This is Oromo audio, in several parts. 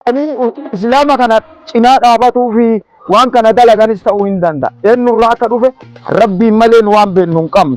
إسلام كان إنا دابتو في وان كان دلغان استوين دندا إنه راك دوفه ربي ملين وان بينهم كم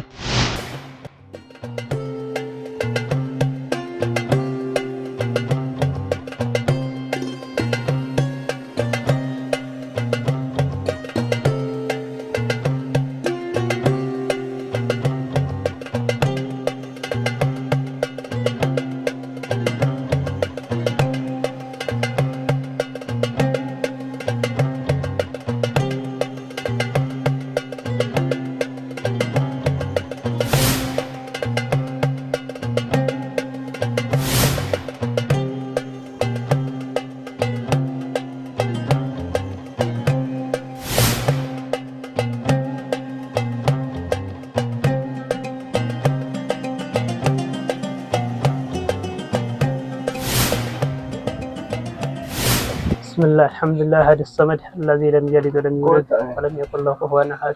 بسم الله الحمد لله هادي الصمد الذي لم يلد ولم يولد ولم يكن له كفوا احد.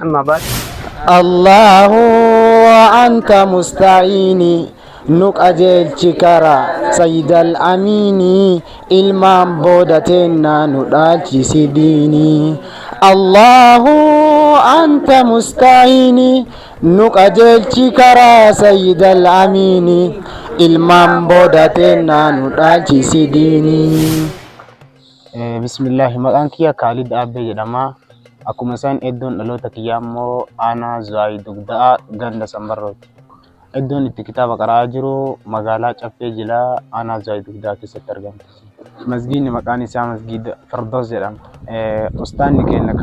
اما بعد الله وأنت مستعيني نك أجل شكرا سيد الأميني إلمام بودتنا ندال سيديني الله أنت مستعيني نك أجل شكرا سيد الأميني إلمام بودتنا ندال سيديني. بسم الله مقان كيا خالد أبي جدما أكو مسان إدون لو تكيامو أنا زايد دغدا غند سمبروت إدون الكتاب قراجرو مقالات أفجلا أنا زايد دغدا كسترغم مسجد مكاني سا مسجد فردوس جدام أستاذ كأنك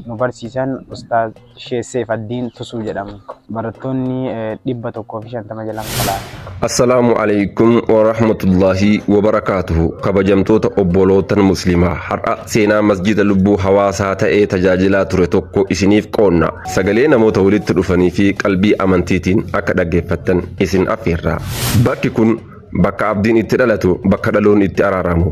نبرسيسان أستاذ شيخ سيف الدين تسو جدام برتوني دبتو كوفيشان تمجلان كلا. السلام عليكم ورحمة الله وبركاته. كبجمتوتا أبولوتا مسلمة حرق سينا مسجد لبو حواسات تجاجلات رتوكو إسنيف قونا سغلينا موتولد تلفني في قلبي أمانتيتين أكدا جفتن إسن أفيرا باكي كن bakka abdiin itti dhalatu bakka dhaloon itti araaramu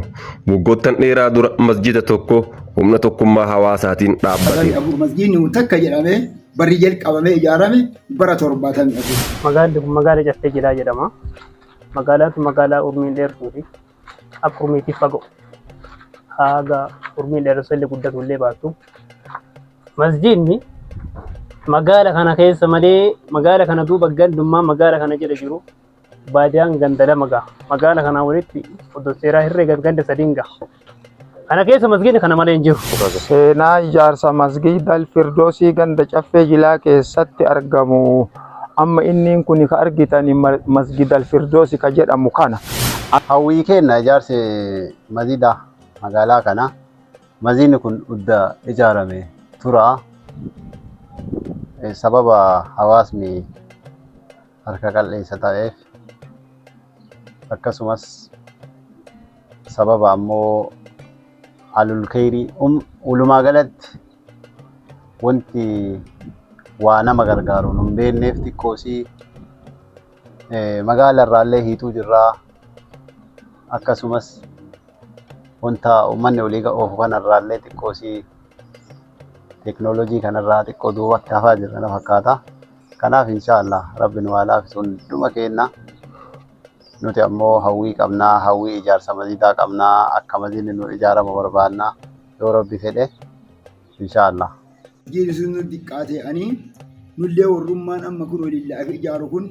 waggoottan dheeraa dura masjida tokko humna tokkummaa hawaasaatiin dhaabbate. Masjidni takka jedhamee barri jalqabamee ijaarame bara 70. magaalli kun magaala Caffee Jilaa jedhama. Magaalaan kun magaalaa urmiin dheertuuti. Akka urmiitiif fagoo haga urmiin dheersallee guddatu illee baattu. Masjidni magaala kana keessa malee magaala kana duuba gandummaa magaala kana jala jiru baadiyaan gandala magaala kana walitti oddoo seeraa hirree ganda sadiinga kana keessa masjidni kana malee hin jiru. Seenaa ijaarsa masjida Alfirdoosi ganda Caffee Jilaa keessatti argamu amma inni kun ka argitan masjida Alfirdoosi ka jedhamu kana. Hawwii kenna ijaarsi masjida magaalaa kana masjidni kun udda ijaarame tura sababa hawaasni harka qal'eessa ta'eef akkasumas sababa ammoo alul khayrii ulumaa galatti wanti waa nama gargaaru nun beekneef xiqqoosii magaala irraallee hiituu jirraa akkasumas wanta uummanni olii oofu kanarraallee xiqqoosii teknoolojii kanarraa xiqqoo duubatti hafaa jirra na fakkaata. Kanaaf inshaallah rabbi nu haa laafisu hunduma keenna. Nuti ammoo hawwii qabnaa, hawwii ijaarsa masjidaa qabnaa, akka masjidni nu ijaaramu barbaadna yoo rabbi fedhe inshaallah. Masjidni sun nu xiqqaatee ani nullee warrummaan amma kun waliin ijaaru kun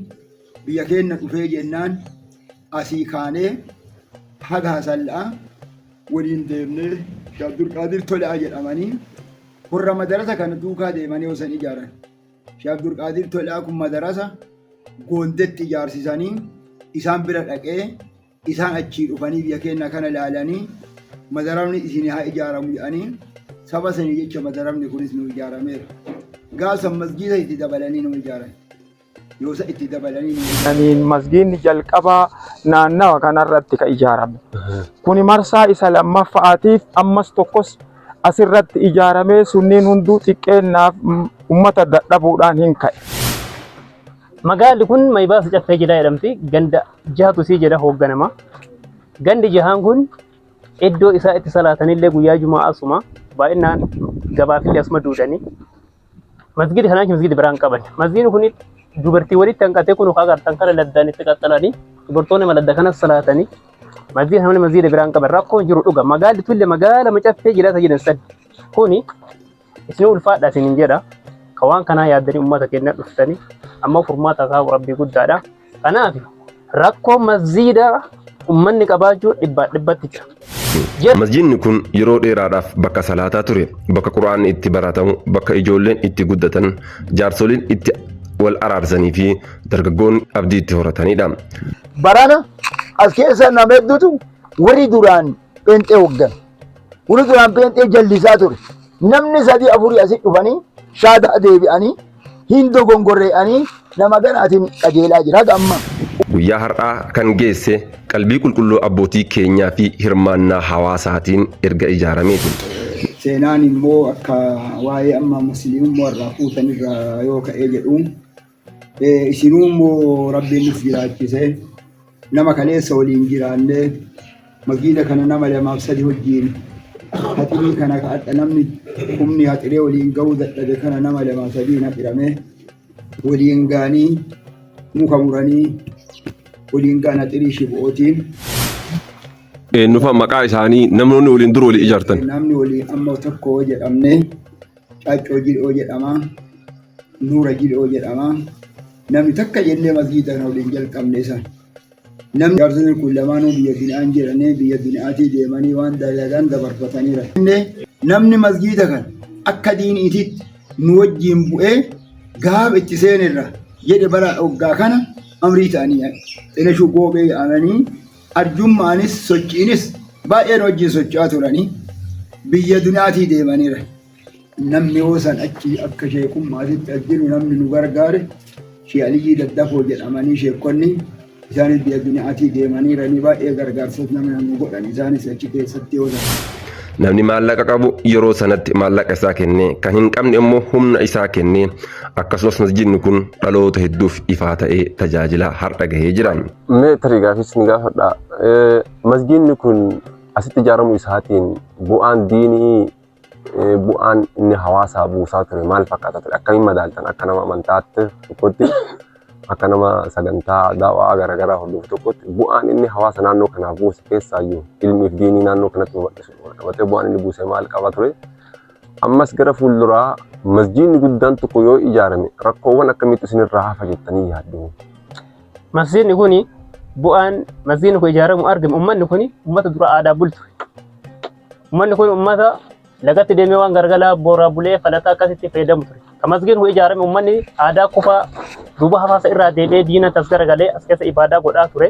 biyya keenya dhufee jennaan asii kaanee haga Hasallaa waliin deemnee Sheekh Abdulqaadir Tolaa jedhamanii warra madarasa kana duukaa deemanii osan ijaaran. Sheekh Abdulqaadir Tolaa kun madarasa Goondetti ijaarsisanii isaan bira dhaqee isaan achii dhufanii biyya keenya kana ilaalanii madarasni isin haa ijaaramu jedhanii saba sanii jecha madarasni kunis nu ijaarameera. Gaafa masjida itti dabalanii nu ijaaran. Yoosa itti dabalanii nu ijaaran. Masjidni jalqabaa naannawa kanarratti ka ijaarame. Kuni marsaa isa lammaffaatiif ammas tokkos asirratti ijaaramee sunniin hunduu xiqqeennaaf ummata dadhabuudhaan hin ka'e. Magaalli kun Maybaasa Caffee Jilaa jedhamti. Ganda jahatu sii jedha hoogganama. Gandi jahaan kun iddoo isaa itti salaatanillee guyyaa Jumaa asuma baay'inaan gabaafillee asuma duudhanii. Masjidi kanaa masjidi biraan qaban. Masjidni kun dubartii walitti hanqatee kun agartan kana laddaan itti qaxxalanii dubartoonni maladda kanas salaatanii Masjiida namni masjiida biraan qaban rakkoo jiru dhuga magaalli tulle magaala macaffee jiraata jedhan san kuni isin ulfaadha isin jedha ka waan kanaa yaaddanii uummata keenya dhuftanii amma furmaata kaa'u rabbii guddaadha. Kanaaf rakkoo masjiida uummanni qabaachuu dhibbatti jira. Masjiidni kun yeroo dheeraadhaaf bakka salaataa ture, bakka quraanni itti baratamu, bakka ijoolleen itti guddatan, jaarsoliin itti wal araarsanii fi dargaggoonni abdii itti horatanidha. Barana as keessa nama hedduutu warri duraan pheenxee hoggan. Warri duraan pheenxee jallisaa ture. Namni 3-4 asitti dhufanii shaada deebi'anii hin dogongorree'anii nama ganaatiin qajeelaa jira haga amma. Guyyaa har'aa kan geesse qalbii qulqulluu abbootii keenyaa fi hirmaannaa hawaasaatiin erga ijaarameeti. Seenaan immoo akka waa'ee amma musliimummaa irraa fuutanirraa yoo ka'ee jedhu isinuu immoo rabbiin nuuf jiraachise nama kaleessa waliin jiraannee masjiida kana nama 2-3 wajjiin haxirii kana kadha namni humni haxiree waliin ga'uu dadhabe kana nama 2-3 haxiramee waliin gaanii muka muranii waliin gaana xirii shibo'ootiin. Nufa maqaa isaanii namoonni waliin dura walii ijaartan. Namni waliin amma tokko jedhamne Caaccoo Jil'oo jedhama, Nuura Jil'oo jedhama. Namni takka jennee masjiida kana waliin jalqabne isaan. Namni jaarsonni kun lamaanuu biyya bina'aan jedhanii biyya bina'aatii deemanii waan dalagan dabarfataniira. Namni masjiida kana akka diiniitiitti nu wajjiin bu'ee gaafa itti seenirra jedhe bara hoggaa kana amrii ta'anii xinashuu goobee yaa'anii arjummaanis sochiinis baay'een wajjin socho'aa turanii biyya duniyaatii deemaniira. Namni hoosan achi akka sheekummaatitti jiru namni nu gargaare Shee Aliyyii Daddafoo jedhamanii sheekonni isaanis biyya duniyaatii deemaniiranii baay'ee gargaarsas namni nu godhan isaanis achi keessatti hoosan. Namni maallaqa qabu yeroo sanatti maallaqa isaa kennee kan hin qabne immoo humna isaa kennee akkasumas masjiidni kun dhaloota hedduuf ifaa ta'ee tajaajila har'a gahee jira. Mee tarii gaafis ni gaafadha. Masjiidni kun asitti ijaaramu isaatiin bu'aan diinii bu'aan inni hawaasaa buusaa ture maal fakkaata ture? Akkamiin madaaltan akka nama amantaatti tokkotti akka nama sagantaa daawaa garaagaraa hordofu tokkotti bu'aan inni hawaasa naannoo kanaaf buuse keessaayyuu ilmiif diinii naannoo kanatti mul'isu qabatee bu'aan inni buuse maal qaba ture? Ammas gara fuulduraa masjiidni guddaan tokko yoo ijaarame rakkoowwan akkamitti isinirraa hafa jettanii yaaddu? Masjiidni kuni bu'aan masjiidni kun ijaaramu argame uummanni kuni uummata dura aadaa bultu. Uummanni kun uummata lagatti deemee waan gargalaa booraa bulee falataa akkasitti fayyadamu ture. Kan masjiidni kun ijaarame uummanni aadaa qofaa duuba hawaasa irraa deebi'ee diina tas garagalee as keessa ibaadaa godhaa ture.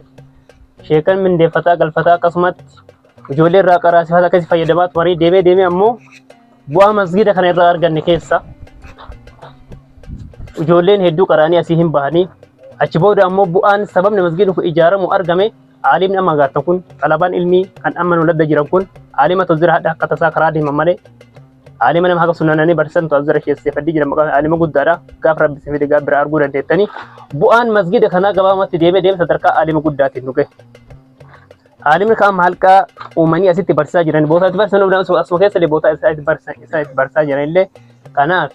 Sheekan mindeeffataa galfataa akkasumatti ijoollee irraa qaraasifata akkasii fayyadamaa tumarii deemee ammoo bu'aa masjiida kana irraa arganne keessa ijoolleen hedduu qaraanii asii hin bahanii achi booda ammoo bu'aan sababni masjiidni kun ijaaramu argame aalimni amma agartan kun xalabaan ilmii kan amma nuladda jiran kun aalima tozira hadha akka tasaa karaa deeman malee aalima nama haqa sunnananii barsiisan tozira keesseeffadii jiran maqaan aalima guddaadha gaaf rabbi sifide gaaf bira arguu dandeettanii bu'aan masjiida kanaa gabaamatti deemee sadarkaa aalima guddaatiin nu gahe. Aalimni kan halqaa uumanii asitti barsiisaa jiran boota itti barsiisan asuma keessa boota isaa itti barsiisaa jiran illee kanaaf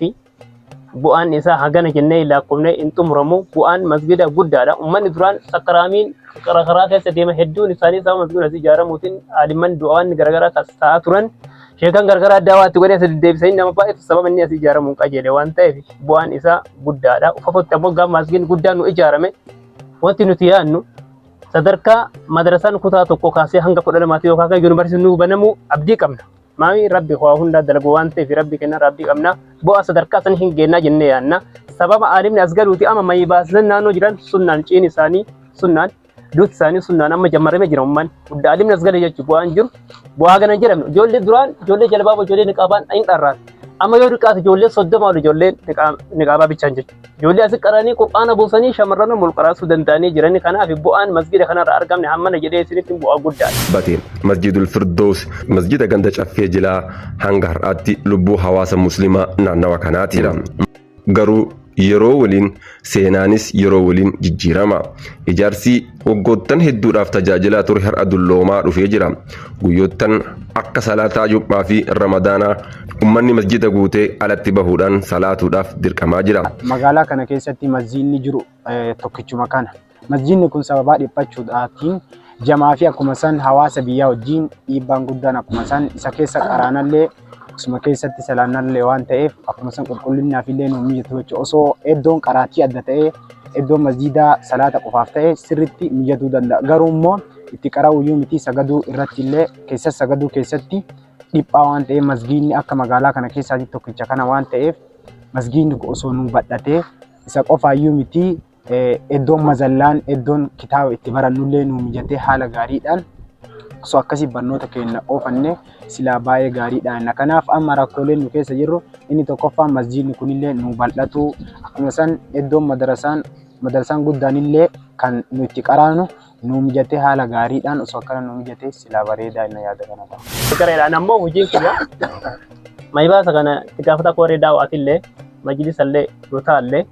bu'aan isaa hagana jennee lakkoofnee hin xumuramu bu'aan masjiida guddaadha. Uummanni duraan sakkaraamiin karaa keessa deema hedduun isaanii sababa masjiida ijaaramuutiin aalimman du'aan garaagaraa taa'aa turan sheekan garaagaraa daawaatti godhee asii deebisanii nama baay'eetu sababa inni asii ijaaramuun qajeele waan ta'eef bu'aan isaa guddaadha. Uffatotti ammoo gaafa masjiidni guddaan nu ijaarame wanti nuti yaadnu sadarkaa madrasaan kutaa tokko kaasee hanga 12 yookaan kan yuunivarsiitiin nu banamu abdii qabna. Maami rabbi waa hunda dalagu waan ta'eef rabbi kenna rabbi qabna. Bu'aa sadarkaa san hin geennaa jennee yaadna. Sababa aalimni as galuuti amma mayi baasan naannoo jiran sunnaan ciin isaanii sunnaan duuti isaanii sunnaan amma jammarame jira umman. Guddaa aalimni as galee jechuun bu'aan jiru bu'aa gana jedhamnu ijoollee duraan ijoollee jalbaaba ijoollee niqaabaan hin dharraan. Amma yoo dhiqaate ijoollee 30 ol ijoollee niqaabaa bichaan jechuudha. Ijoollee asii qaranii qur'aana buusanii shamarran mulqaraasuu danda'anii jiranii kanaaf bu'aan masjiida kanarraa argamne hammana jedhee isinitti bu'aa guddaadha. Bateen masjidul firdoos masjida ganda caffee jilaa hanga har'aatti lubbuu hawaasa muslimaa naannawa kanaatiidha. Garuu yeroo waliin seenaanis yeroo waliin jijjiirama. Ijaarsi waggoottan hedduudhaaf tajaajilaa ture har'a dulloomaa dhufee jira. Guyyoottan akka salaataa jum'aa fi ramadaanaa ummanni masjida guutee alatti bahuudhaan salaatuudhaaf dirqamaa jira. Magaalaa kana keessatti masjiidni jiru tokkichuma kana. Masjiidni kun sababaa dhiphachuudhaatiin jamaa fi akkuma san hawaasa biyyaa wajjin dhiibbaan guddaan akkuma san isa keessa qaraanallee akkasuma keessatti salaannallee waan ta'eef akkuma san qulqullinaaf illee nu mijatu jechuudha. Osoo iddoon qaraatii adda ta'ee iddoon masjiidaa salaata qofaaf ta'e sirriitti mijatuu danda'a. Garuu immoo itti qara'uyyuu miti sagaduu irratti illee sagaduu keessatti dhiphaa waan ta'eef masgiidni akka magaalaa kana keessaatti tokkicha kana waan ta'eef masgiidni osoo nu badhatee isa qofaayyuu miti iddoon mazallaan iddoon kitaaba itti barannullee nu mijatee haala gaariidhaan osoo akkasii barnoota keenya oofanne silaa baay'ee gaariidhaan. Kanaaf amma rakkooleen nu keessa jirru inni tokkoffaan masgiidni kunillee nu bal'atu akkuma san iddoon madarasaan guddaan illee kan nu itti qaraanu nu mijatee haala gaariidhaan osoo akkana nu mijatee silaa bareedaa inni yaada kana qaba. Gareedhaan ammoo hojiin kun maybaasa kana itti gaafata akka warree daawwatillee majlisa illee yoo ta'allee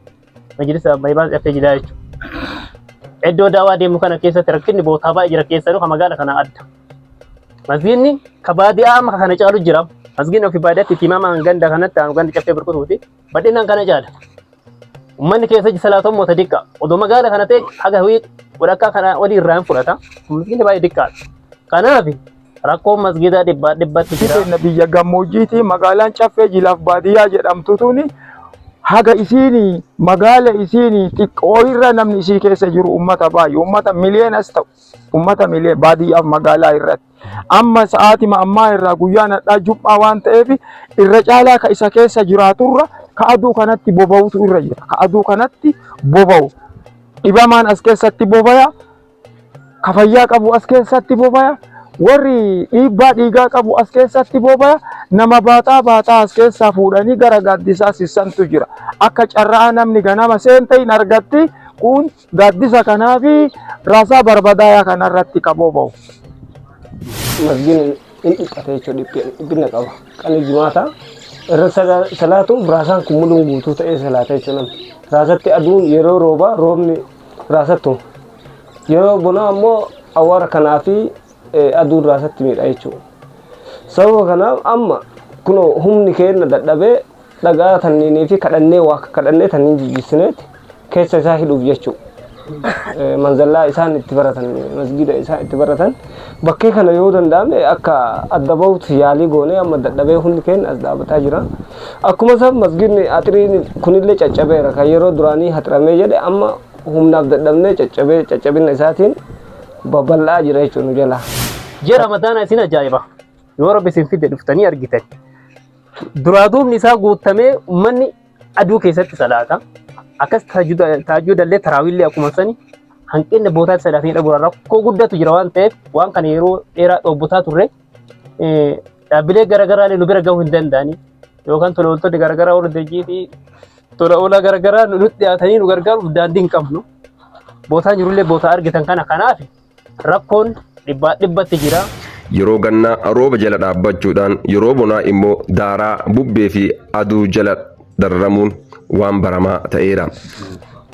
majlisa maybaasa dhaftee jira jechuudha. Iddoo daawwaa deemu kana keessatti rakkinni bootaa baay'ee jira keessanuu kan magaala kana adda. Masgiidni ka baadiyaa amma kana caalu jira. Masgiidni ofii baadiyaatti itti himamaan ganda kanatti ganda caffee burqutuuti badhinaan kana caala. Uummanni keessa salaatoon moota diqqa. Odoo magaala kana ta'e haga walakkaa kana walii irraa hin fudhata. Masgiidni baay'ee diqqaadha. Kanaaf rakkoon masgiidaa dhibbatti jira. Biyya gammoojjiiti magaalaan caffee jilaaf baadiyyaa jedhamtutuuni haga isiini magaala isiini xiqqoo irra namni isii keessa jiru ummata baay'ee ummata miliyoonas ta'u ummata miliyee baadiyyaaf magaalaa irratti amma sa'aatii ammaa irraa guyyaan hadhaa jum'aa waan ta'eef irra caalaa ka isa keessa jiraaturra ka aduu kanatti boba'utu irra jira. Ka aduu kanatti boba'u dhibamaan as keessatti bobaya ka fayyaa qabu as keessatti bobaya warri dhiibbaa dhiigaa qabu as keessatti bobaya nama baataa as keessaa fuudhanii gara gaaddisaa sissantu jira. Akka carraa namni ganama seente hin argatti kun gaaddisa kanaa fi raasaa barbadaaya kanarratti ka boba'u. Masgiin in dhiqate jechuudha dhiphina qaba. Qalii jimaata irra salaatu raasaan kun muluun guutuu ta'ee salaata jechuudha. Raasatti aduun yeroo roobaa roobni raasattu yeroo bonaa ammoo awwaara kanaa fi aduun raasatti miidha jechuudha. Sababa kanaaf amma kun humni keenya dadhabee dhagaa tanniinii fi kadhannee tanniin jijjiisineeti keessa isaa hidhuuf jechuudha. Manzallaa isaan itti baratan masgiida isaan itti baratan bakkee kana yoo danda'ame akka adda bahuutti yaalii goonee amma dadhabee humni keenya as dhaabataa jira. Akkuma san masgiidni axiriin kunillee caccabeera kan yeroo duraanii haxiramee jedhe amma humnaaf dadhabnee caccabina isaatiin babal'aa jira jechuudha nu jala. Ji'a Ramadaana isin ajaa'iba. Yoo Rabbi isin fide dhuftanii argitan. Duraa duubni isaa guutamee uummanni aduu keessatti salaata. Akkas taajjudallee taraawillee akkuma sani hanqinni bootaa salaatii dhabuudhaan rakkoo guddatu jira waan ta'eef waan kana yeroo dheeraa dhoobbotaa turre dhaabbilee garaagaraa nu bira gahuu hin danda'anii yookaan tola ooltonni garaagaraa warra dajjii fi tola oolaa garaagaraa nutti dhiyaatanii nu gargaaruuf daandii hin qabnu. Bootaan jirullee bootaa argitan kana kanaaf rakkoon dhibbatti jira. Yeroo gannaa rooba jala dhaabbachuudhaan yeroo bonaa immoo daaraa bubbee fi aduu jala dararamuun waan baramaa ta'eera.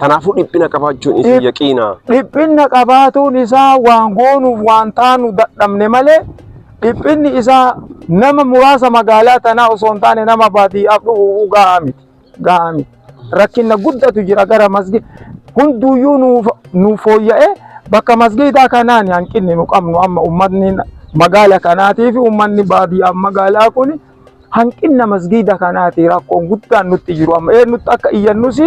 Kanaafuu dhiphina qabaachuun isa yaqiina. Dhiphina qabaatuun isaa waan goonuuf waan taanu dadhabne malee dhiphinni isaa nama muraasa magaalaa tanaa osoo hin taane nama baadiyyaaf dhufu gahaa miti. Rakkina guddatu jira gara masgiida hunduyyuu nu fooyya'ee bakka masgiidaa kanaan hanqinni nu qabnu amma uummatni magaala kanaatii fi uummanni baadiyyaaf magaalaa kun hanqinna masgiida kanaati rakkoon guddaan nutti jiru amma eenyutti akka iyyannus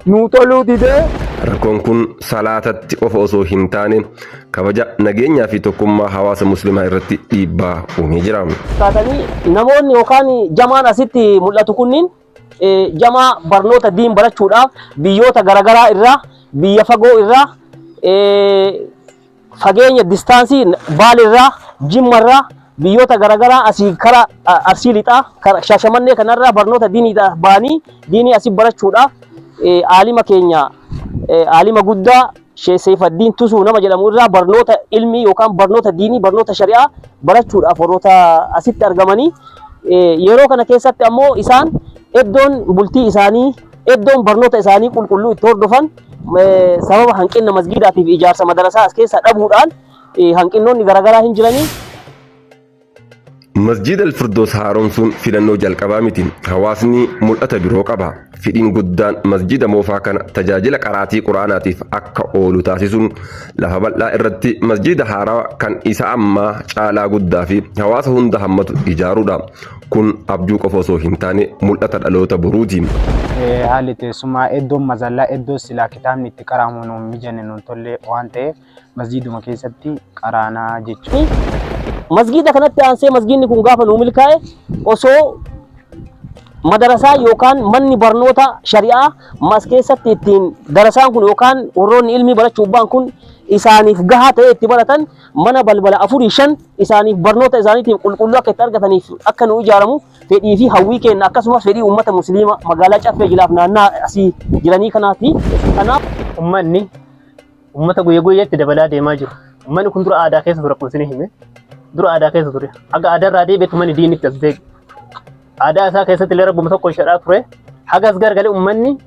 nu toluu didee. Rakkoon kun salaatatti qofa osoo hin taane kabaja nageenyaa fi tokkummaa hawaasa musliimaa irratti dhiibbaa uumee jira. Namoonni yookaan jamaan asitti mul'atu kunniin jamaa barnoota diin barachuudhaaf biyyoota garaagaraa irraa biyya fagoo irraa fageenya distaansii Baal irraa Jimma irraa biyyoota garaagaraa asii kara Arsii lixaa Shaashamannee kanarraa barnoota diiniidhaaf ba'anii diinii asii barachuudhaaf aalima keenya aalima guddaa Sheekh Seyfaddiin Tusuu nama jedhamu irraa barnoota ilmii yookaan barnoota diinii barnoota shari'aa barachuudhaaf warroota asitti argamanii yeroo kana keessatti ammoo isaan iddoon bultii isaanii iddoon barnoota isaanii qulqulluu itti hordofan sababa hanqina masgiidaatiif ijaarsa madarasaa as keessa dhabuudhaan hanqinoonni garaagaraa hin jiranii. Masjid al-Firdoos haaromsuun filannoo jalqabaa miti. Hawaasni mul'ata biroo qaba. Fedhiin guddaan masjida moofaa kana tajaajila qaraatii quraanaatiif akka oolu taasisuun lafa bal'aa irratti masjida haaraa kan isa ammaa caalaa guddaa fi hawaasa hunda hammatu ijaaruudha. Kun abjuu qofa osoo hin taane mul'ata dhaloota boruuti. Haalli teessumaa iddoon mazallaa iddoo silaa kitaabni itti qaraamu nuun mijanne nuun tolle waan ta'eef masjiduma keessatti qaraanaa jechuudha. Masjida kanatti aansee masjidni kun gaafa nuu milkaa'e osoo madarasaa yookaan manni barnoota shari'aa mas keessatti ittiin darasaan kun yookaan warroonni ilmi barachuu ba'an kun isaaniif gahaa ta'e itti baratan mana balbala 4-5 isaaniif barnoota isaaniitiif qulqulluu akka itti argataniif akka nu ijaaramu fedhii fi hawwii keenya akkasumas fedhii uummata musliima magaalaa Caffee Jilaaf naannaa asii jiranii kanaati. Kanaaf ummanni ummata guyyaa guyyaatti dabalaa deemaa jiru. Ummanni kun dura aadaa keessa ture akkuma isin hime. Dura aadaa keessa ture. Aga aadaa irraa deebi'etu manni diinitti as deebi. Aadaa isaa keessatti illee rabbuma tokko shadhaa ture. Hagas gargalee ummanni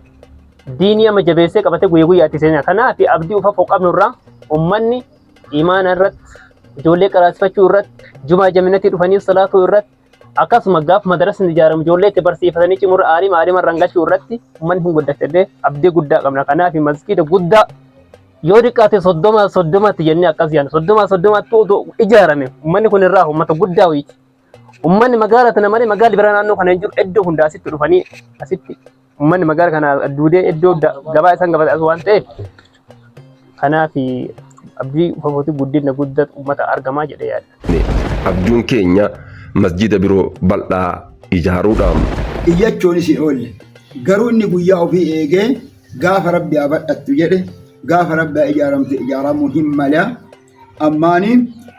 diinii amma jabeessee qabatee guyyaa guyyaatti seenaa. Kanaaf abdii ufa foqqabnu irraa ummanni imaana irratti ijoollee qaraasifachuu irratti jumaa jaminatii dhufanii salaatuu irratti akkasuma gaaf madarasni ijaaramu ijoollee itti barsiifatanii cimurra aalima rangachuu irratti ummanni hin guddatee abdii guddaa qabna. Kanaaf masjida guddaa yoo dhiqaate 30 jennee akkas yaadna 30 ijaarame ummanni kun irraa uummata guddaa wayiiti. Ummanni magaalaa tana malee magaalli bira naannoo kana hin jiru iddoo hunda asitti dhufanii asitti ummanni magaalaa kana duudee iddoo gabaa isaan gabaa as waan ta'eef kanaaf abdii ufafootii guddina guddaa uummata argamaa jedhee yaadda. Abjuun keenya masjida biroo bal'aa ijaaruudhaan. Iyyachuun isin oolle garuu inni guyyaa ofii eegee gaafa rabbi abadhattu jedhe gaafa rabbi ijaaramuu hin mala ammaani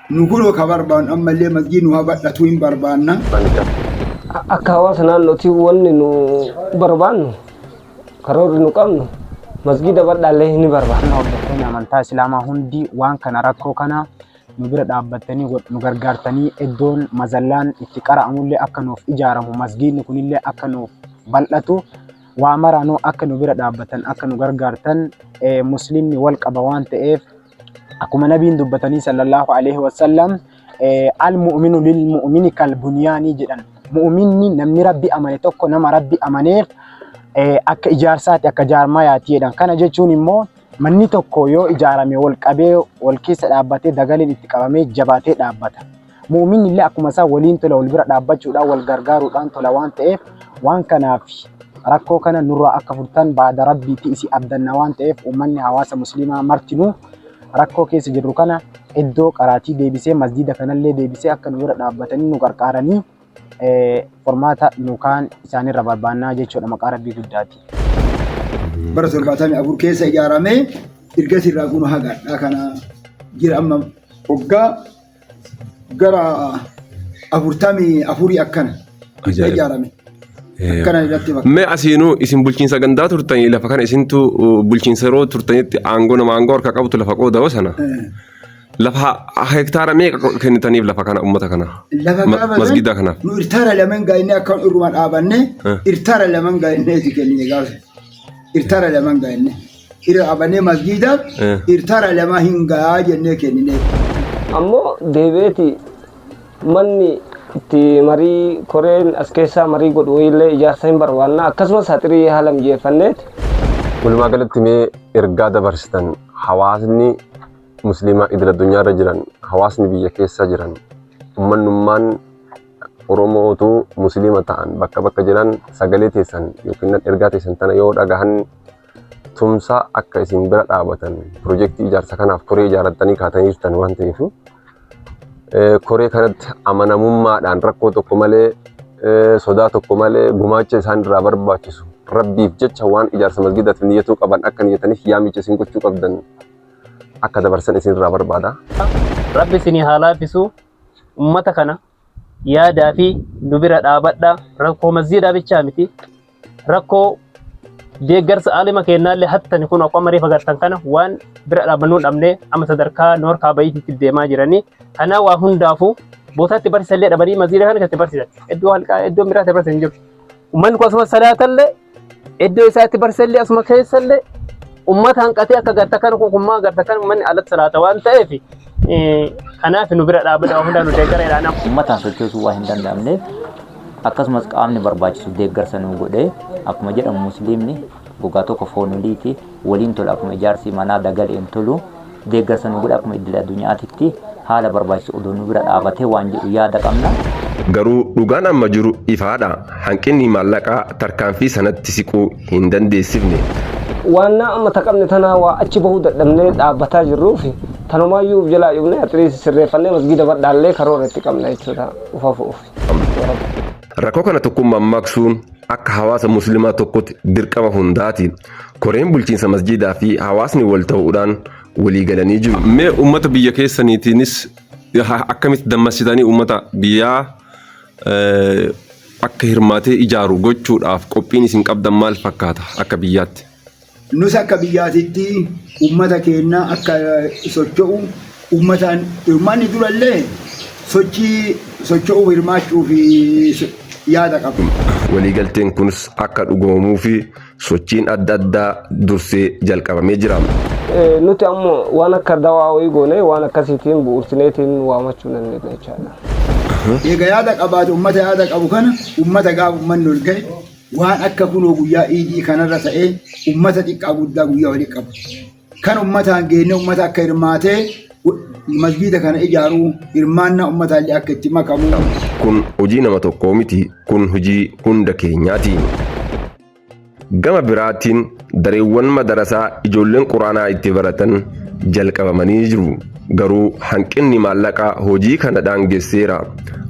nu kunoo ka barbaannu ammallee masjid nu abadhatu hin barbaanna. Akka hawaasa naannootii wanni nu barbaannu karoorri nu qabnu masjida bal'aallee ni barbaanna. Hordoftoonni amantaa Islaamaa hundi waan kana rakkoo kana nu bira dhaabbatanii nu gargaartanii iddoon mazallaan itti qara'amullee akka nuuf ijaaramu masjidni kunillee akka nuuf bal'atu waa maraanuu akka nu bira dhaabbatan akka nu gargaartan muslimni wal qaba waan ta'eef akkuma nabiin dubbatanii sallallahu alaihi wasallam al mu'minu lil mu'mini kal bunyaanii jedhan mu'minni namni rabbi amane tokko nama rabbi amaneef akka ijaarsaati akka jaarmayaati jedhan. Kana jechuun immoo manni tokko yoo ijaarame wal qabee wal keessa dhaabbatee dagaliin itti qabamee jabaatee dhaabbata. Mu'minni illee akkuma isaa waliin tola wal bira dhaabbachuudhaan wal gargaaruudhaan tola waan ta'eef waan kanaaf rakkoo kana nurraa akka furtan baada rabbiitti isi abdanna waan ta'eef uummanni hawaasa musliimaa martinuu rakkoo keessa jirru kana iddoo qaraatii deebisee masjida kanallee deebisee akka nu bira dhaabbatanii nu gargaaranii formaata nukaan isaanirra barbaannaa jechuudha maqaa rabbii guddaati. Bara 74 keessa ijaaramee erga sirraa kun hagaadhaa kana jira amma waggaa gara 44 akkana ijaarame. Mee asiinuu isin bulchiinsa gandaa turtanii lafa kana isintu bulchiinsa yeroo turtanitti aangoo nama aangoo harka qabtu lafa qooda'oo sana. Lafa hektaara meeqa kennitaniif lafa kana uummata kana? Masjida kanaaf. Nu irtaara lamaan gaa'inee akka irruma dhaabanne irtaara lamaan gaa'inee itti kennine gaafa. Irtaara lamaan gaa'inee. Irra dhaabannee masjidaaf irtaara lamaa hin gaa'aa jennee kennine. Ammoo deebi'eeti manni itti marii koreen as keessaa marii godhu illee ijaarsa hin barbaanna akkasumas haxirii haala mijeeffanneeti. Walumaa galatti mee ergaa dabarsitan hawaasni musliimaa idil addunyaarra jiran hawaasni biyya keessa jiran ummannummaan oromootu musliima ta'an bakka bakka jiran sagalee teessan yookiin ergaa teessan tana yoo dhagahan tumsa akka isin bira dhaabatan piroojeektii ijaarsa kanaaf koree ijaarratanii kaatanii jirtan waan ta'eef koree kanatti amanamummaadhaan rakkoo tokko malee sodaa tokko malee gumaacha isaan irraa barbaachisu rabbiif jecha waan ijaarsa masgidaatiif niyyatuu qaban akka niyyataniif yaamicha isin gochuu qabdan akka dabarsan isin irraa barbaada. Rabbi isinii haa laaffisu ummata kana yaadaa fi nu bira dhaabadhaa rakkoo masjidaa bichaa miti rakkoo deeggarsa aalima kennaallee hattani kun akkuma marii fagartan kana waan bira dhaabannuu dhabnee amma sadarkaa noorkaa bayiitti deemaa jiranii kana waa hundaafuu bootaatti barsiisallee dhabanii masjida kana keessatti barsiisan iddoo halqaa iddoo biraatti barsiisan jiru. Uummanni kun asuma salaatallee iddoo isaatti barsiisallee asuma keessallee ummata hanqatee akka garta kan hukumaa garta kan uummanni alatti salaata waan ta'eef kanaaf nu bira dhaabbata hunda nu deeggareedhaan uummataan sochoosuu waa hin danda'amneef akkasumas qaamni barbaachisu deeggarsa nu godhee akkuma jedhamu musliimni gogaa tokko foon oliiti waliin tola akkuma ijaarsi manaa dagaleen tolu deeggarsa nu godhe akkuma idil addunyaatitti haala barbaachisu odoo nu bira dhaabatee waan jedhu yaada qabna. Garuu dhugaan amma jiru ifaadha. Hanqinni maallaqaa tarkaanfii sanatti siquu hin dandeessifne. Waan amma taqabne tanaa waa achi bahuu dadhabnee dhaabbataa jirruufi tanumayyuu jalaa dhufnee atleast sirreeffannee masgiida badhaallee karoora itti qabna jechuudha ufafuuf. Rakkoo kana tokkummaan maqsuun akka hawaasa musliimaa tokkotti dirqama hundaati. Koreen bulchiinsa masjiidaa fi hawaasni wal ta'uudhaan walii galanii jiru. Mee uummata biyya keessaniitiinis akkamitti dammaqsitanii uummata biyyaa akka hirmaatee ijaaru gochuudhaaf qophiin isin qabdan maal fakkaata akka biyyaatti? Nus akka biyyaatitti uummata keenya akka socho'u uummataan hirmaanni durallee socho'uu hirmaachuu fi yaada qabu. Waliigalteen kunis akka dhugoomuu fi sochiin adda addaa dursee jalqabamee jira. Nuti ammoo waan akka dawaa wayii goone waan akkasiitiin bu'uursineetiin waamachuu dandeenya jechaadha. Egaa yaada qabaatu uummata yaada qabu kana uummata gaafa uummanni ol ga'e waan akka kunoo guyyaa iidii kanarra ta'ee uummata xiqqaa guddaa guyyaa walii qabu. Kan uummataan geenne uummata akka hirmaatee masgiida kana ijaaruu hirmaannaa uummataallee akka itti makamu. Kun hojii nama tokkoo miti, kun hojii hunda keenyaati. Gama biraatiin dareewwan madarasaa ijoolleen quraanaa itti baratan jalqabamanii jiru. Garuu hanqinni maallaqaa hojii kana daangesseera.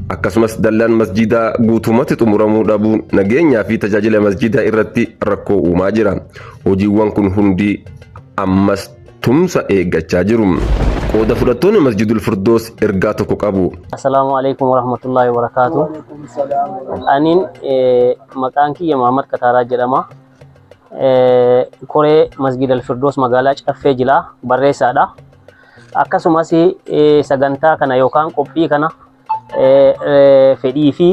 Akkasumas dallaan masjiidaa guutumatti xumuramuu dhabuun nageenyaa fi tajaajila masjiidaa irratti rakkoo uumaa jira. Hojiiwwan kun hundi ammas tumsa eeggachaa jiru. Qooda fudhattoonni masjidul firdoos ergaa tokko qabu. Assalaamu alaikum warahmatullahi wabarakatuh. Aniin maqaan kiyya Muhammad Qataaraa jedhama. Koree masjidul firdoos magaalaa Caffee Jilaa barreessaadha. Akkasumas sagantaa kana yookaan qophii kana fedhii fi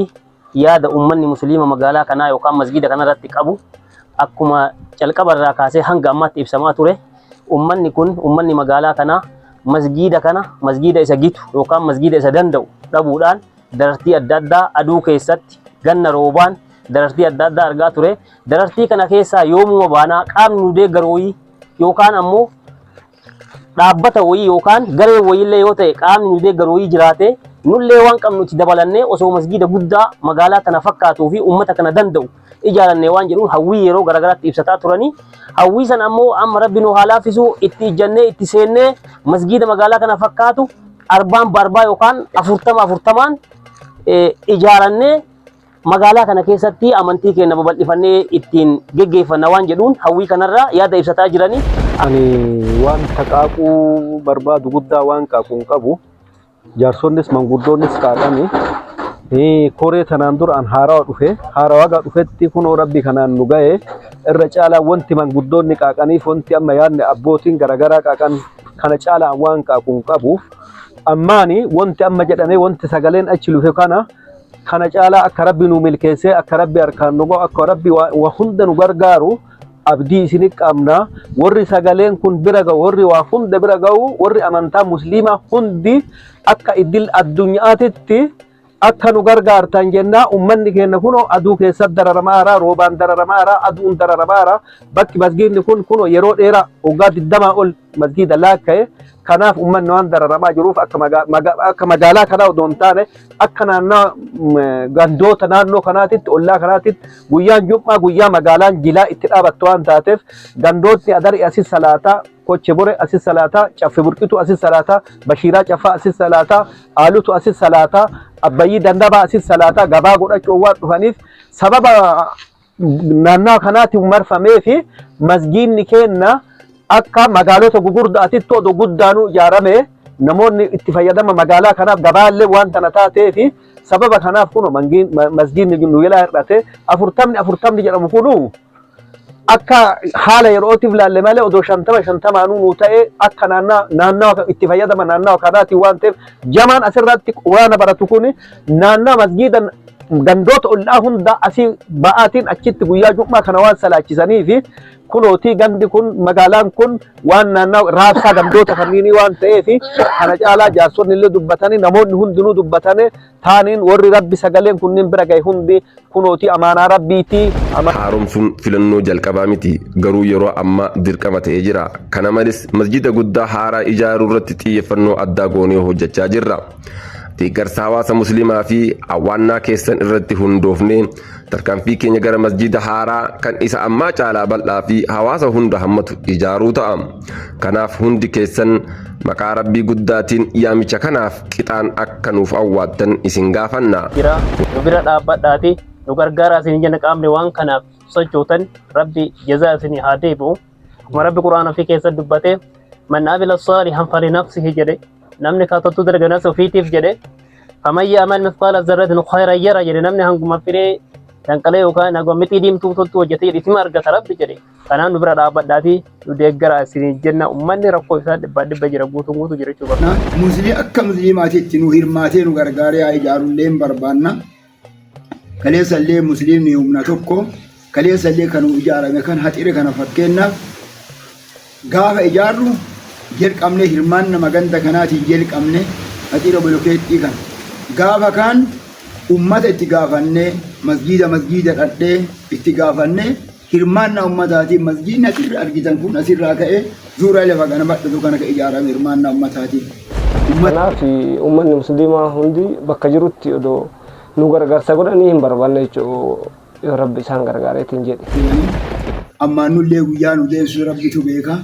yaada uummanni musliima magaalaa kanaa yookaan masjida kana irratti qabu akkuma calqaba irraa kaasee hanga ammaatti ibsamaa ture. Uummanni magaalaa kanaa masjida isa gitu yookaan masjida isa danda'u dhabuudhaan darartii adda addaa aduu keessatti ganna roobaan darartii adda addaa argaa ture. Darartii kana keessaa yoomuma baanaa qaamni nu deeggaru wayii yookaan ammoo dhaabbata wayii yookaan garee wayiillee yoo ta'e qaamni nu deeggaru wayii jiraate nullee waan qabnutti dabalannee osoo masjida guddaa magaalaa kana fakkaatuu fi uummata kana danda'u ijaarannee waan jedhuun hawwii yeroo garagaraatti ibsataa turanii. Hawwii san ammoo amma rabbi nu haa laaffisu itti ijjannee itti seennee masjida magaalaa kana fakkaatu arbaan barbaa yookaan 40 ijaarannee magaalaa kana keessatti amantii keenya babal'ifannee ittiin geggeeffanna waan jedhuun hawwii kanarraa yaada ibsataa jiranii. Ani waan taqaaquu barbaadu guddaa waan qaaquun qabu jaarsonnis manguddoonnis qaaqanii koree tanaan dura an haarawaa dhufetti kunoo rabbi kanaan nu ga'e irra caalaa wanti manguddoonni qaaqaniif wanti amma yaadne abbootiin garagaraa qaaqan kana caalaa waan qaaquun qabu ammaani wanti amma jedhamee wanti sagaleen achi lufe kana caalaa akka rabbi nu milkeessee akka rabbi harkaan nu ga'u akka rabbi waa hunda nu gargaaru abdii isinii qabna. Warri sagaleen kun bira ga'u warri waa hunda bira ga'u warri amantaa musliimaa hundi akka idil addunyaatitti akka nu gargaartan jenna. Ummanni keenya kunoo aduu keessatti dararamaara, roobaan dararamaara, aduun dararamaara. Bakki masgiidni kun yeroo dheeraa waggaa 20 ol masgiida laakka'e. Kanaaf ummanni waan dararamaa jiruuf akka magaalaa kanaa odoo hin taane akka gandoota naannoo kanaatitti ollaa kanaatitti guyyaan Jum'aa guyyaa magaalaan Jilaa itti dhaabattu waan taateef gandootni Adarii asis salaataa, Koche Bore asis salaataa, Caffe Burqitu asis salaataa, Bashiiraa Caffaa asis salaataa, Aalutu asis salaataa, Abbayyii Dandabaa asis salaataa gabaa godhachuu waan dhufaniif sababa naannoo kanaatti marfamee fi masgiidni keenya akka magaalota gugurdaatitti odoo guddaanuu ijaarame namoonni itti fayyadama magaalaa kanaaf gabaallee waan tana taatee fi sababa kanaaf kun masgiidni nu jala hir'ate 40 jedhamu kunu akka haala yerootiif laalle malee odoo 50 nu ta'e akka naannoo itti fayyadama naannoo kanaati waan ta'eef jamaan asirratti quraana baratu kun naannoo masgiida gandoota ollaa hunda asii ba'aatiin achitti guyyaa Jumaa kana waan salaachisanii fi kunooti gandi kun magaalaan kun waan naannoo raabsaa gandoota kanneenii waan ta'eef kana caalaa jaarsonni illee dubbatanii namoonni hundinuu dubbatanii taaniin warri rabbi sagaleen kunniin bira gahe hundi kunooti amaanaa rabbiiti. Haaromsuun filannoo jalqabaa miti garuu yeroo ammaa dirqama ta'ee jira. Kana malees masjida guddaa haaraa ijaaruu irratti xiyyeeffannoo addaa goonee hojjechaa jirra. Deeggarsa hawaasa musliimaa fi hawwaannaa keessan irratti hundoofnee tarkaanfii keenya gara masjida haaraa kan isa ammaa caalaa bal'aa fi hawaasa hunda hammatu ijaaruu ta'a. Kanaaf hundi keessan maqaa rabbii guddaatiin yaamicha kanaaf qixaan akka nuuf awwaattan isin gaafanna. Nu bira dhaabbadhaati nu gargaara isin jenna qaamni waan kanaaf sochootan rabbi jazaa isin haa deebi'u. Akkuma rabbi quraana fi keessa dubbate man amila saalihan falinafsihi jedhe namni kaatottuu darganas ofiitiif jedhe famayya amal misqaala zarratin khayran yara jedhe namni hanguma firee danqalee yookaan hanguma mixii diimtuu toltuu hojjetee jedhe isin argata rabbi jedhe. Kanaan nu bira dhaabbadhaati nu deeggara isin jenna ummanni rakkoo isaa dhibba jira guutuu jira jechuudha. Musliim akka musliimaatiitti nu hirmaatee nu gargaaree haa ijaarullee barbaanna. Kaleessallee musliimni humna tokko kaleessallee kan ijaarame kan haxire kana fakkeenyaaf gaafa ijaarru jalqabne hirmaanna maganda kanaatiin jalqabne haxira bolokeettii kan gaafa kan ummata itti gaafanne masjida dhadhee itti gaafanne hirmaanna ummataatiin masjidni asirra argitan kun asirraa ka'ee zuura lafa kana badhatu kana ijaarame hirmaanna ummataatiin. Kanaaf uummanni musliimaa hundi bakka jirutti odoo nu gargaarsa godhanii hin barbaanne jechuudha yoo rabbi isaan gargaareetiin jedhe. Ammaan nullee guyyaa nu deemsu rabbitu beeka.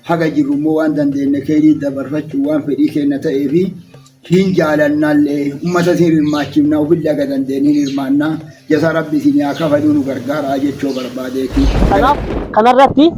Haga jirru immoo waan dandeenye keerii dabarfachuu waan fedhii kenna ta'ee fi hin jaalannaallee uummata isin hirmaachifna ofillee aga dandeenye hirmaannaa jasa rabbi isin haa kafaluu nu gargaaraa jechuu barbaadeeti. Kanaaf kanarratti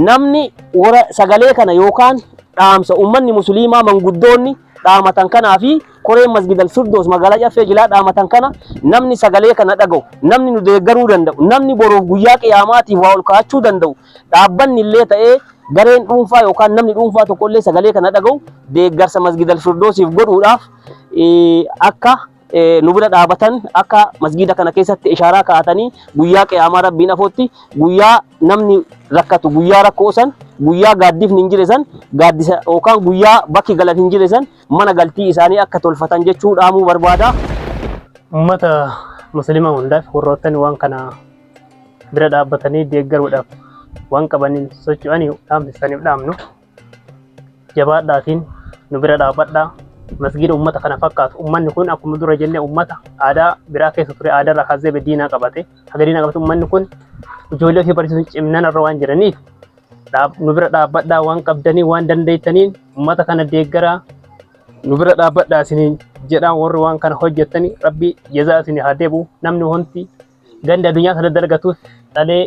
namni warra sagalee kana yookaan dhaamsa uummanni musliimaa manguddoonni dhaamatan kanaa fi koreen masjidal firdoos magaalaa Caffee Jilaa dhaamatan kana namni sagalee kana dhaga'u namni nu deeggaruu danda'u namni boroof guyyaa qiyaamaatiif waa ol kaa'achuu danda'u dhaabbanni illee ta'ee gareen dhuunfaa yookaan namni dhuunfaa tokko illee sagalee kana dhaga'u deeggarsa masjidal firdoosiif godhuudhaaf akka nu bira dhaabatan akka masjida kana keessatti ishaaraa kaa'atanii guyyaa qiyaamaa rabbiin afootti guyyaa namni rakkatu guyyaa rakkoo san guyyaa gaaddifni hin jire san gaaddisa yookaan guyyaa bakki galan hin jire san mana galtii isaanii akka tolfatan jechuu dhaamuu barbaada. Uummata musliima hundaaf warroottan waan kana bira dhaabbatanii deeggaruudhaaf waan qabaniin socho'anii dhaamsisaniif dhaamnu jabaadhaatiin nu bira dhaabbadhaa. Masjida ummata kana fakkaatu ummanni kun akkuma dura jenne ummata aadaa biraa keessa ture aadaa irraa kaasee diinaa qabate haga diinaa qabate ummanni kun ijoollee ofii barsiisuun cimnan irra waan jiraniif nu bira dhaabbadhaa waan qabdanii waan dandeettaniin ummata kana deeggaraa nu bira dhaabbadhaa isiniin jedhaan warri waan kana hojjettanii rabbi jazaa isinii haa deebi'u namni wanti ganda addunyaa kana dalagatuuf dhalee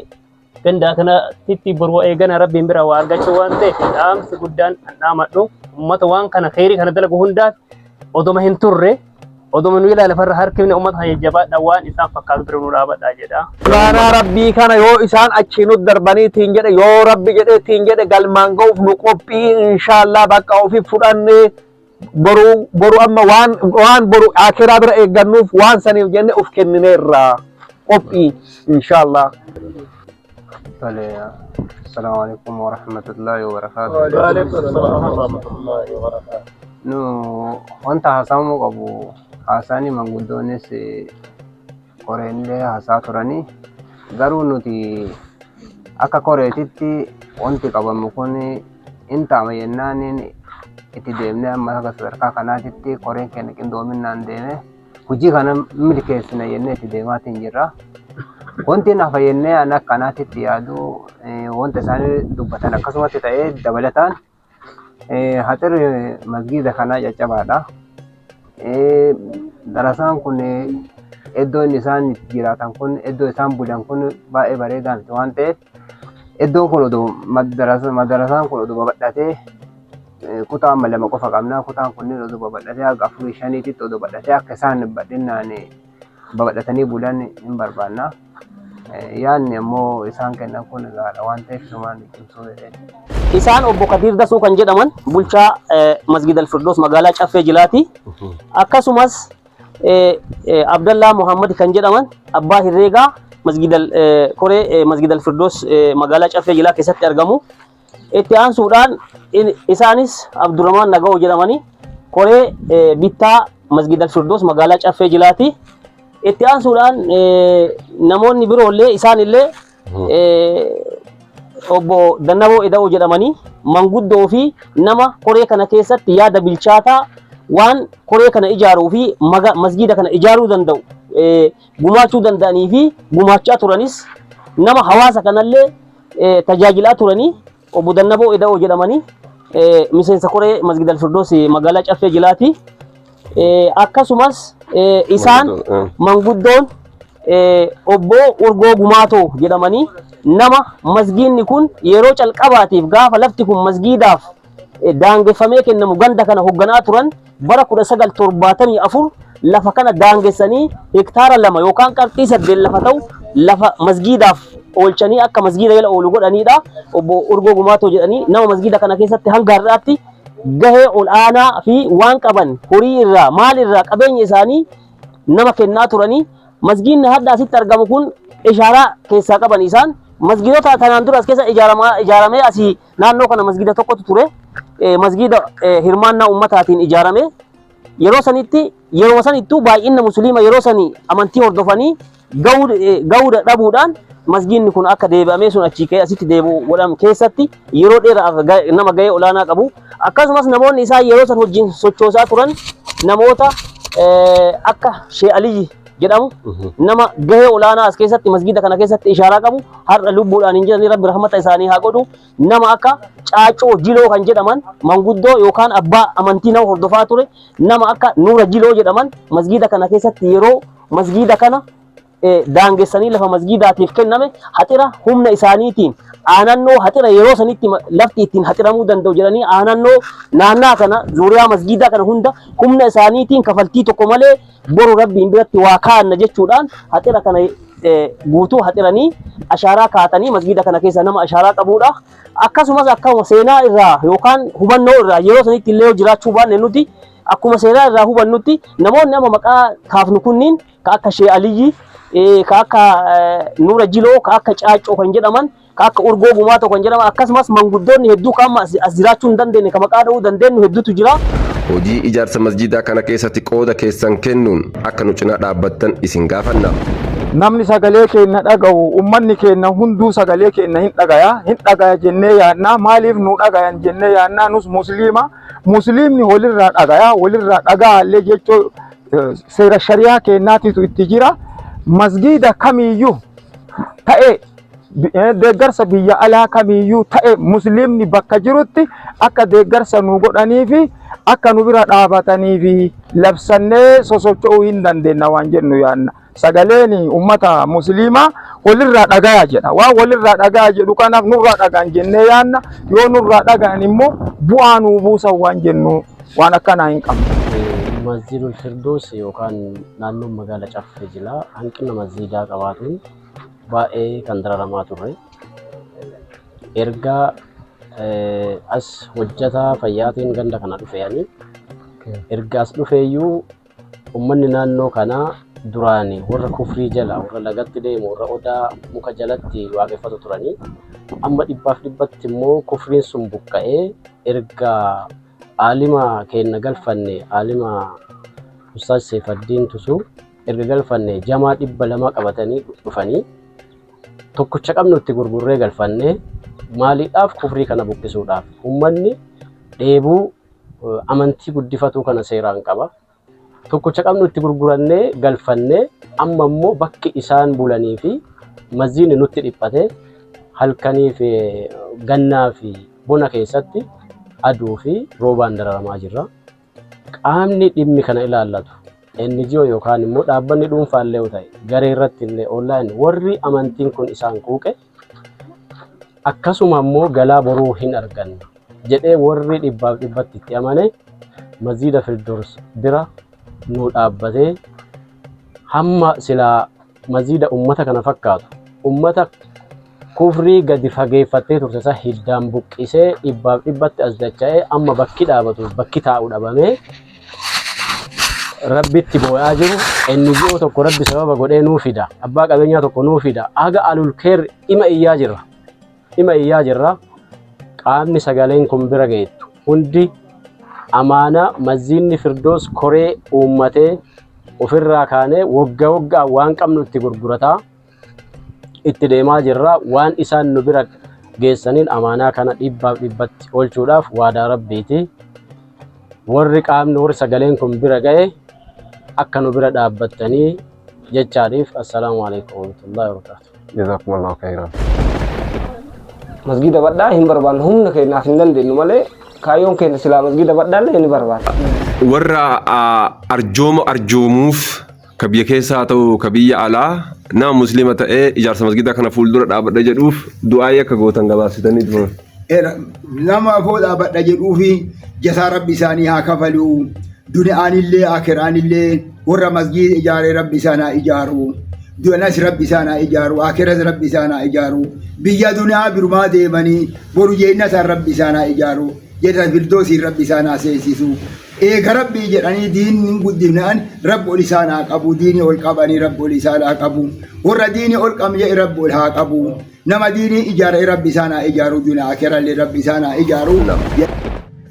ganda kanatti boroo eegana rabbiin bira waa argachuu waan ta'eef dhaamsi guddaan dhaamadhu ummata waan kana khairii kana dalagu hundaaf odoma hin turre odoma nu ilaala farra harkifne ummata hayyajabaadha waan isaan fakkaatu bira nu dhaabadhaa jedha. Raanaa rabbii kana yoo isaan achiinut darbaniitiin jedhe yoo rabbi jedheetiin jedhe galmaan ga'uuf nu qophii inshaallah bakka ofii fudhannee boru amma waan boru akiraa bira eeggannuuf waan saniif jenne of kennineerra qophii inshaallah. Assalamualaikum warahmatullahi wabarakatuh. Waalaikumsalam warahmatullahi wabarakatuh. Nu wanta haasamu qabu haasani manguddoonis koreenillee haasaa turanii garuu nuti akka koreetitti wanti qabamu kun intaama yennaaniin itti deemnee amma akka sadarkaa kanaatitti koreen keenya qindoominaan deeme hojii kana milkeessina jennee itti deemaatiin jirra. Wanti nafa jennee an akkanaatitti yaadu wanta isaanii dubbatan akkasumatti ta'ee dabalataan haxirri masjida kanaa caccabaadha. Darasaan kun iddoon isaan jiraatan kun iddoo isaan bulan kun baay'ee bareedaa miti waan ta'eef iddoon kun oduu madarasaan kun oduu babal'atee kutaa amma lama qofa qabna kutaan kunniin oduu babal'atee haga 4-5 oduu babal'atee akka isaan bal'inaan babal'atanii bulan hin barbaanna. Yaanni ammoo isaan kennan kun gaara waan ta'eef sumaan cimsuu Isaan obbo Kadir Dasuu kan jedhaman bulchaa Masjid Al-Firdaus magaalaa Caffee Jilaati. Akkasumas Abdallah Muhammad kan jedhaman abbaa herreegaa masgidal koree masgidal Firdoos magaalaa Caffee Jilaa keessatti argamu. Itti aansuudhaan isaanis Abdurrahman Naga'oo jedhamanii koree bittaa masgidal Firdoos magaalaa Caffee Jilaati. Itti aansuudhaan namoonni biroollee isaanillee obbo Dannaboo Ida'oo jedhamanii manguddoo fi nama koree kana keessatti yaada bilchaataa waan koree kana ijaaruu fi masgida kana ijaaruu danda'u gumaachuu danda'anii fi gumaachaa turanis nama hawaasa kanallee tajaajilaa turanii obbo Dannaboo Ida'oo jedhamanii miseensa koree masgidal Firdoos magaalaa Caffee Jilaati. Akkasumas isaan manguddoon obbo Urgoo Gumaatoo jedhamanii nama masgiidni kun yeroo calqabaatiif gaafa lafti kun masgiidaaf daangeffamee kennamu ganda kana hoogganaa turan bara 1974 lafa kana daangessanii hektaara 2 yookaan qarxii 8 lafa ta'u lafa masgiidaaf oolchanii akka masgiida jala oolu godhaniidha. Obbo Urgoo Gumaatoo jedhanii nama masgiida kana keessatti hanga har'aatti gahee ol'aanaa fi waan qaban horii irraa maal irraa qabeenya isaanii nama kennaa turanii masgiidni hadda asitti argamu kun ishaaraa keessaa qaban isaan masgiidota tanaan dura as keessa ijaaramee asii naannoo kana masgiida tokkotu ture masgiida hirmaannaa ummataatiin ijaarame yeroo sanittuu baay'ina musliima yeroo sanii amantii hordofanii gahuu dhabuudhaan masgiidni kun akka deebi'amee sun achii ka'ee asitti deebi'u godhamu keessatti yeroo dheeraaf nama gahee olaanaa qabu. Akkasumas namoonni isaa yeroo san wajjin sochoosaa turan namoota akka Sheekh Aliyyi jedhamu nama gahee olaanaa as keessatti masgida kana keessatti ishaaraa qabu har'a lubbuudhaan hin jirani rabbi rahmata isaanii haa godhu. Nama akka Caacoo Jiloo kan jedhaman manguddoo yookaan abbaa amantii nama hordofaa ture nama akka Nuura Jiloo jedhaman masgida kana keessatti yeroo masgida kana daangessanii lafa masgidaatiif kenname haxira humna isaaniitiin aanannoo haxira yeroo sanitti lafti ittiin haxiramuu danda'u jedhanii aanannoo naannaa kana zuuriyaa masgidaa kana hunda humna isaaniitiin kafaltii tokko malee boru rabbiin biratti waa kaa'anna jechuudhaan haxira kana guutuu haxiranii ashaaraa kaatanii masgida kana keessa nama ashaaraa qabuudha. Akkasumas akkuma seenaa irraa yookaan hubannoo irraa yeroo sanitti illee jiraachuu baanne nuti akkuma seenaa irraa hubannutti namoonni amma maqaa kaafnu kunniin ka akka Sheekh Aliyyi ka akka Nuura Jiloo ka akka Caacoo kan jedhaman ka akka Urgoo Gumaatoo kan jedhaman akkasumas manguddoonni hedduu kan as jiraachuu hin dandeenye ka maqaa dha'uu dandeenyu hedduutu jira. Hojii ijaarsa masjidaa kana keessatti qooda keessan kennuun akka nu cinaa dhaabbattan isin gaafanna. Namni sagalee keenya dhaga'u ummanni keenya hunduu sagalee keenya hin dhagaya jennee yaadna. Maaliif nu dhagayan jennee yaadna? Nus musliimni walirraa dhaga'allee jechuu seera shariyaa keenyaatitu itti jira. Masgida kamiyyuu ta'e deeggarsa biyya alaa kamiyyuu ta'e musliimni bakka jirutti akka deeggarsa nu godhanii fi akka nu bira dhaabatanii fi labsannee sosocho'uu hin dandeenya waan jennu yaadna. Sagaleen ummata musliimaa walirraa dhagayaa jedha. Waan walirraa dhagayaa jedhu kanaaf nurraa dhagaan jennee yaadna. Yoo nurraa dhagaan immoo bu'aa nuu buusan waan jennu waan akkanaa hin qabnu. Masjidul Firdoos yookaan naannoon magaalaa Caffee Jilaa hanqina masjidaa qabaatuun baay'ee kan dararamaa turre. Erga as hojjetaa fayyaatiin ganda kana dhufeeyanii erga as dhufeeyyuu ummanni naannoo kanaa duraanii warra kufrii jala warra lagatti deemu warra odaa muka jalatti waaqeffatu turanii amma dhibbaaf dhibbatti immoo kufriin sun buqqa'ee erga aalima keenya galfanne aalima Ustaaz Seefaddiin Tusuu erga galfanne jamaa 200 qabatanii dhufanii tokkocha qabnutti gurgurree galfanne maaliidhaaf kufrii kana buqqisuudhaaf ummanni dheebuu amantii guddifatuu kana seeraan qaba. Tokkocha qabnutti gurgurannee galfannee amma immoo bakki isaan bulanii fi masjiidni nutti dhiphate halkanii fi gannaa fi bona keessatti aduu fi roobaan dararamaa jirra. Qaamni dhimmi kana ilaallatu NGO yookaan immoo dhaabbanni dhuunfaallee yoo ta'e garee irratti illee online warri amantiin kun isaan quuqe akkasuma immoo galaa boruu hin arganna jedhee warri dhibbaaf dhibbatti itti amane masjiida Firdoos bira nu dhaabbatee hamma silaa masjiida ummata kana fakkaatu ummata kufrii gadi fageeffattee turte isa hiddaan buqqisee dhibbaaf dhibbatti as dacha'ee amma bakki dhaabatu bakki taa'u dhabamee rabbitti boo'aa jiru NGO tokko rabbi sababa godhee nuu fida abbaa qabeenyaa tokko nuu fida aga alul keer ima iyyaa jirra qaamni sagaleen kun bira geettu hundi amaana masjiidni Firdoos koree uummatee ofirraa kaanee waggaa waan qabnu itti gurgurataa itti deemaa jirra waan isaan nu bira geessaniin amaanaa kana dhibbatti oolchuudhaaf waadaa rabbiiti warri qaamni warri sagaleen kun bira ga'e akka nu bira dhaabbattanii jechaadhiif assalaamu alaykum warahmatullahi wabarakatuh jazakumullahu khairan masgida baddaa hin barbaanne humna keenyaaf hin dandeenyu malee kaayyoon keenya silaa masgida baddaallee ni barbaada. Warra arjoomuuf ka biyya keessaa ta'u ka biyya alaa nama muslima ta'ee ijaarsa masgidaa kana fuuldura dhaabadha jedhuuf du'aayii akka gootan gabaasitanii dhufu. Nama afoo dhaabadha jedhuufi jasaa rabbi isaanii haa kafalu duniyaanillee akiraanillee warra masgida ijaaree rabbi isaanii ijaaru. Du'anas rabbi isaanii ijaaru akiras rabbi isaanii ijaaru biyya duniyaa birumaa deemanii boru jeennataan rabbi isaanii ijaaru jedha Firdoosii rabbi isaanii seesisu. Eega rabbii jedhanii diinni guddinaan rabbi ol isaan haa qabu diinii ol qabanii rabbi ol isaan haa qabu warra diinii ol qabne rabbi ol haa qabu nama diinii ijaaree rabbi isaan haa ijaaru duniyaa akirallee rabbi isaan haa ijaaru.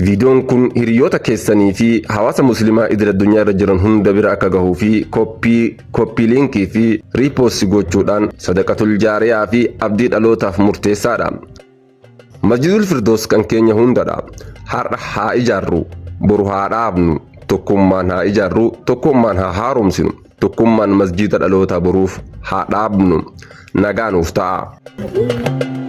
Viidiyoon kun hiriyoota keessanii fi hawaasa muslimaa idil addunyaa irra jiran hunda bira akka gahuu fi koppii liinkii fi riipoosti gochuudhaan sadaqatul jaariyaa fi abdii dhalootaaf murteessaadha. Masjidul Firdoos kan keenya hundadha. Har'a haa ijaarru, boru haa dhaabnu, tokkummaan haa ijaarru, tokkummaan haa haaromsinu, tokkummaan masjida dhalootaa boruuf haa dhaabnu. Nagaanuuf ta'a.